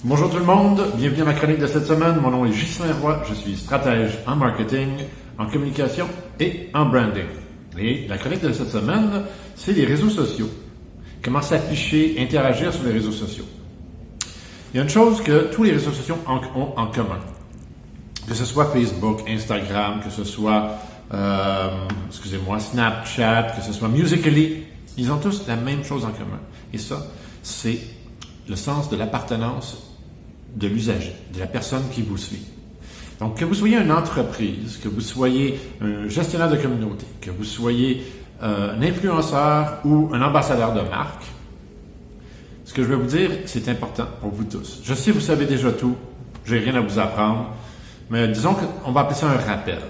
Bonjour tout le monde, bienvenue à ma chronique de cette semaine. Mon nom est Ghislain Roy, je suis stratège en marketing, en communication et en branding. Et la chronique de cette semaine, c'est les réseaux sociaux. Comment s'afficher, interagir sur les réseaux sociaux. Il y a une chose que tous les réseaux sociaux ont en commun. Que ce soit Facebook, Instagram, que ce soit, Snapchat, que ce soit Musical.ly, ils ont tous la même chose en commun. Et ça, c'est le sens de l'appartenance de l'usager, de la personne qui vous suit. Donc, que vous soyez une entreprise, que vous soyez un gestionnaire de communauté, que vous soyez un influenceur ou un ambassadeur de marque, ce que je vais vous dire, c'est important pour vous tous. Je sais, vous savez déjà tout, j'ai rien à vous apprendre, mais disons qu'on va appeler ça un rappel.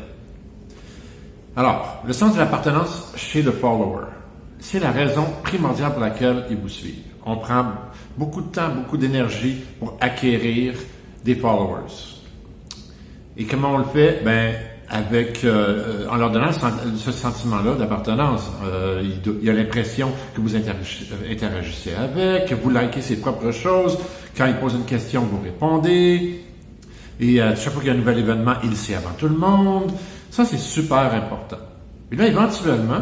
Alors, le sens de l'appartenance chez le follower, c'est la raison primordiale pour laquelle ils vous suivent. On prend beaucoup de temps, beaucoup d'énergie pour acquérir des followers. Et comment on le fait? En leur donnant ce sentiment-là d'appartenance. Il y a l'impression que vous interagissez avec, que vous likez ses propres choses. Quand il pose une question, vous répondez. Et chaque fois qu'il y a un nouvel événement, il le sait avant tout le monde. Ça, c'est super important. Et là, éventuellement,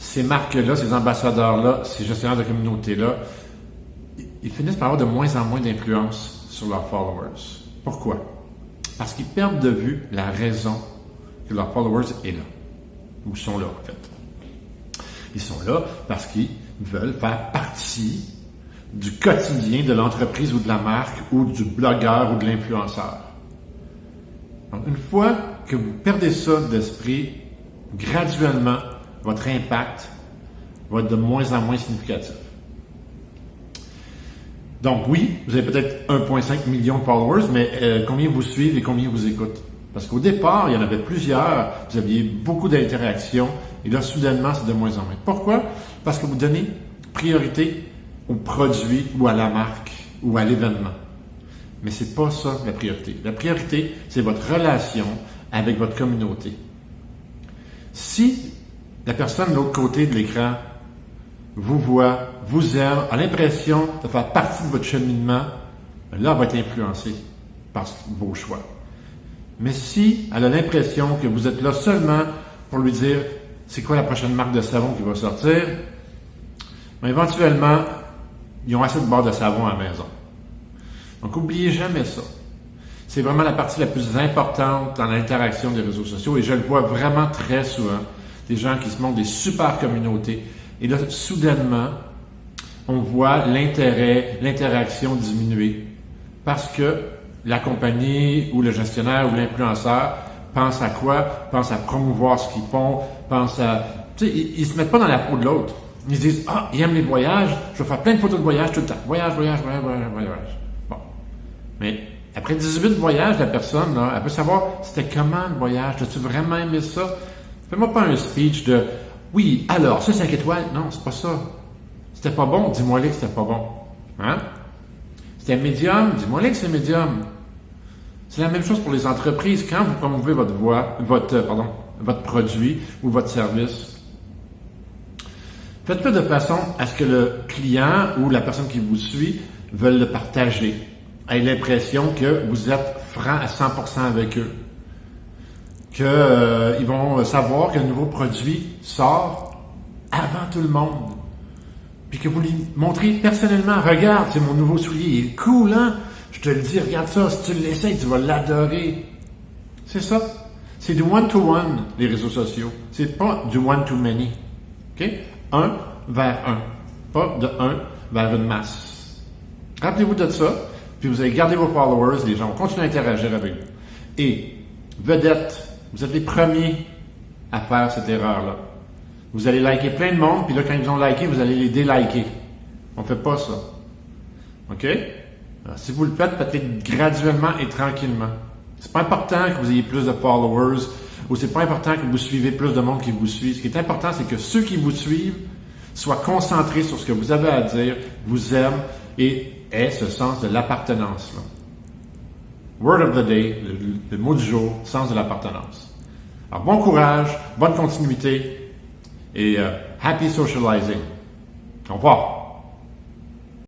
ces marques-là, ces ambassadeurs-là, ces gestionnaires de communauté-là, ils finissent par avoir de moins en moins d'influence sur leurs followers. Pourquoi? Parce qu'ils perdent de vue la raison que leurs followers est là. Ou sont là, en fait. Ils sont là parce qu'ils veulent faire partie du quotidien de l'entreprise ou de la marque ou du blogueur ou de l'influenceur. Donc, une fois que vous perdez ça d'esprit, graduellement, votre impact va être de moins en moins significatif. Donc oui, vous avez peut-être 1,5 million de followers, mais combien vous suivent et combien vous écoutent? Parce qu'au départ, il y en avait plusieurs, vous aviez beaucoup d'interactions, et là, soudainement, c'est de moins en moins. Pourquoi? Parce que vous donnez priorité au produit ou à la marque ou à l'événement. Mais c'est pas ça la priorité. La priorité, c'est votre relation avec votre communauté. Si la personne de l'autre côté de l'écran vous voit, vous aime, a l'impression de faire partie de votre cheminement, là, elle va être influencée par vos choix. Mais si elle a l'impression que vous êtes là seulement pour lui dire c'est quoi la prochaine marque de savon qui va sortir, éventuellement, ils ont assez de barres de savon à la maison. Donc, n'oubliez jamais ça. C'est vraiment la partie la plus importante dans l'interaction des réseaux sociaux et je le vois vraiment très souvent. Des gens qui se montrent des super communautés. Et là, soudainement, on voit l'interaction diminuer parce que la compagnie ou le gestionnaire ou l'influenceur pense à quoi? Pense à promouvoir ce qu'ils font, pense à... Tu sais, ils se mettent pas dans la peau de l'autre. Ils se disent, ils aiment les voyages, je vais faire plein de photos de voyage tout le temps. Voyage. Bon. Mais après 18 voyages, la personne, là, elle peut savoir c'était comment le voyage, as-tu vraiment aimé ça? Fais-moi pas un speech de « Oui, alors, ça 5 étoiles. » Non, c'est pas ça. C'était pas bon, dis-moi que c'était pas bon. Hein? C'était médium, dis-moi que c'est médium. C'est la même chose pour les entreprises. Quand vous promouvez votre produit ou votre service, faites-le de façon à ce que le client ou la personne qui vous suit veuille le partager, ait l'impression que vous êtes franc à 100% avec eux. Qu'ils vont savoir que le nouveau produit sort avant tout le monde. Puis que vous lui montrez personnellement, regarde, c'est mon nouveau soulier, il est cool, hein? Je te le dis, regarde ça, si tu l'essayes, tu vas l'adorer. C'est ça. C'est du one-to-one, les réseaux sociaux. C'est pas du one-to-many. OK? Un vers un. Pas de un vers une masse. Rappelez-vous de ça, puis vous allez garder vos followers, les gens vont continuer à interagir avec vous. Et, vedette, vous êtes les premiers à faire cette erreur-là. Vous allez liker plein de monde, puis là, quand ils ont liké, vous allez les déliker. On ne fait pas ça. OK? Alors, si vous le faites, faites-le graduellement et tranquillement. C'est pas important que vous ayez plus de followers, ou c'est pas important que vous suivez plus de monde qui vous suit. Ce qui est important, c'est que ceux qui vous suivent soient concentrés sur ce que vous avez à dire, vous aiment et aient ce sens de l'appartenance-là. Word of the day, le mot du jour, sens de l'appartenance. Alors, bon courage, bonne continuité et happy socializing. Au revoir.